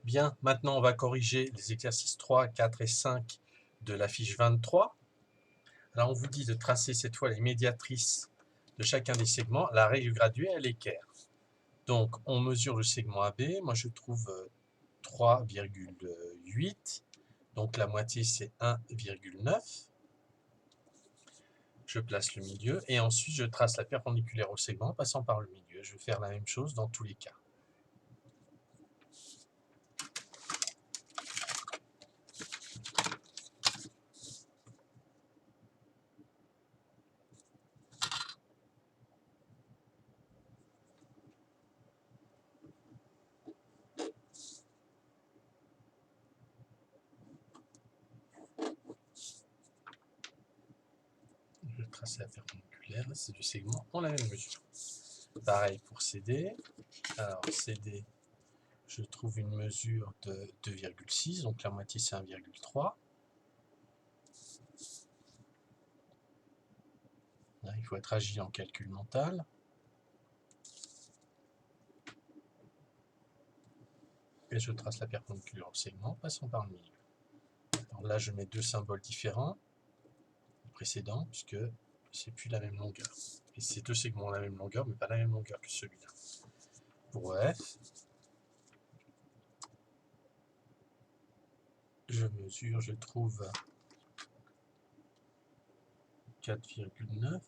Bien, maintenant on va corriger les exercices 3, 4 et 5 de la fiche 23. Alors on vous dit de tracer cette fois les médiatrices de chacun des segments. La règle graduée à l'équerre. Donc on mesure le segment AB. Moi je trouve 3,8. Donc la moitié c'est 1,9. Je place le milieu et ensuite je trace la perpendiculaire au segment passant par le milieu. Je vais faire la même chose dans tous les cas. Je trace la perpendiculaire, ces deux segments ont la même mesure. Pareil pour CD. Alors CD, je trouve une mesure de 2,6, donc la moitié c'est 1,3. Là, il faut être agile en calcul mental. Et je trace la perpendiculaire au segment passant par le milieu. Alors là, je mets deux symboles différents du précédent, puisque c'est plus la même longueur. Et ces deux segments ont la même longueur, mais pas la même longueur que celui-là. Pour F, je mesure, je trouve 4,9.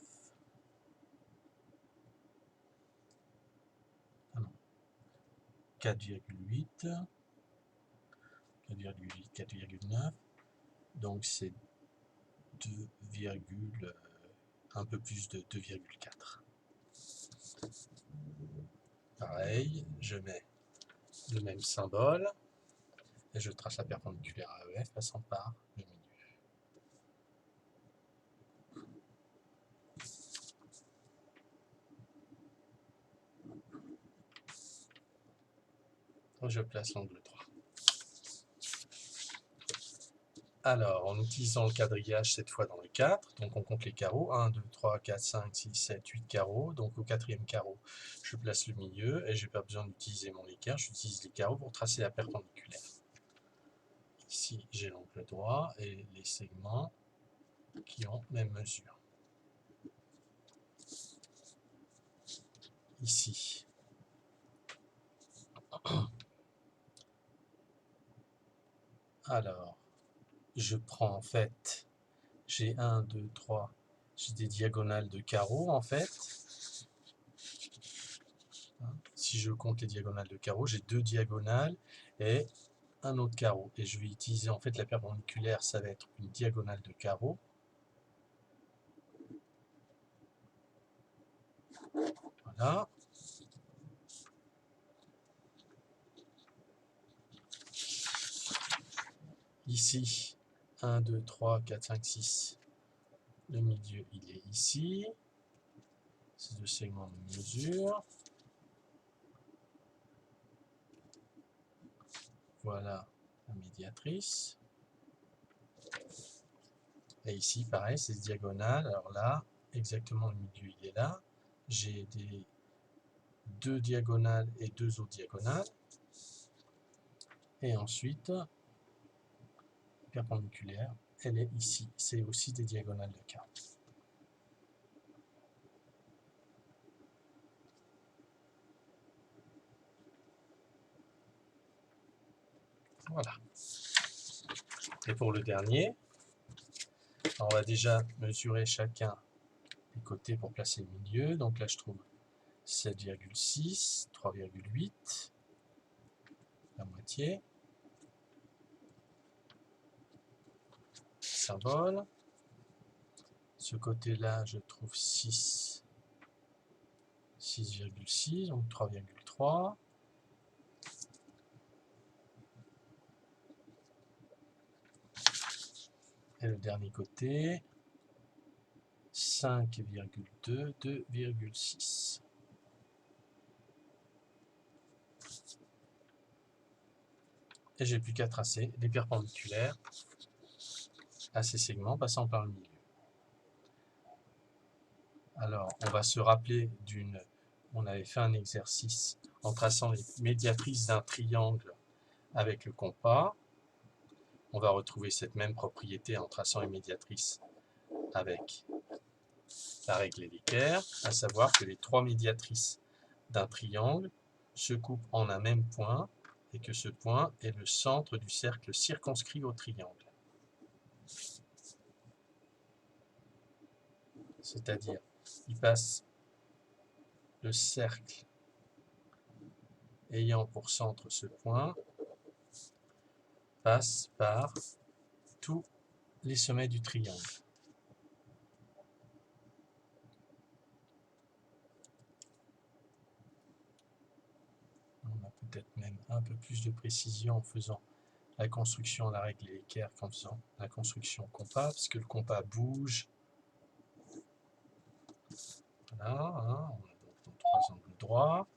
Ah non, 4,8. 4,8, 4,9. Donc c'est 2, un peu plus de 2,4. Pareil, je mets le même symbole et je trace la perpendiculaire à EF passant par le milieu. Donc je place l'angle droit. Alors, en utilisant le quadrillage cette fois dans le 4, donc on compte les carreaux, 1, 2, 3, 4, 5, 6, 7, 8 carreaux, donc au quatrième carreau, je place le milieu et je n'ai pas besoin d'utiliser mon équerre, j'utilise les carreaux pour tracer la perpendiculaire. Ici, j'ai l'angle droit et les segments qui ont même mesure. Ici. Alors, je prends en fait, j'ai 1, 2, 3, j'ai des diagonales de carreaux en fait. Si je compte les diagonales de carreaux, j'ai deux diagonales et un autre carreau. Et je vais utiliser en fait la perpendiculaire, ça va être une diagonale de carreau. Voilà. Ici, 1, 2, 3, 4, 5, 6. Le milieu, il est ici. Ces deux segments de mesure. Voilà la médiatrice. Et ici, pareil, c'est diagonale. Alors là, exactement le milieu, il est là. J'ai deux diagonales et deux autres diagonales. Et ensuite, perpendiculaire, elle est ici. C'est aussi des diagonales de carreau. Voilà. Et pour le dernier, on va déjà mesurer chacun les côtés pour placer le milieu. Donc là, je trouve 7,6, 3,8, la moitié. Symbole. Ce côté-là, je trouve 6, 6,6, donc 3,3. Et le dernier côté, 5,2, 2,6. Et j'ai plus qu'à tracer les perpendiculaires à ces segments passant par le milieu. Alors, on va se rappeler on avait fait un exercice en traçant les médiatrices d'un triangle Avec le compas, on va retrouver cette même propriété en traçant les médiatrices avec la règle d'équerre, à savoir que les trois médiatrices d'un triangle se coupent en un même point et que ce point est le centre du cercle circonscrit au triangle. C'est-à-dire, il passe le cercle ayant pour centre ce point, passe par tous les sommets du triangle. On a peut-être même un peu plus de précision en faisant la construction à la règle d'équerre qu'en faisant la construction compas, parce que le compas bouge. Voilà, hein, on a donc nos trois angles droits.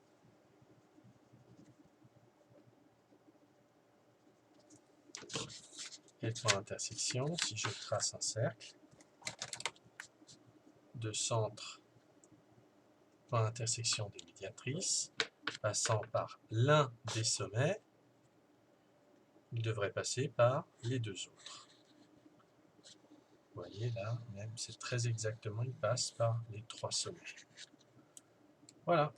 Et le point d'intersection, si je trace un cercle, de centre, point d'intersection des médiatrices, passant par l'un des sommets, il devrait passer par les deux autres. Vous voyez là, même c'est très exactement, il passe par les trois sommets. Voilà.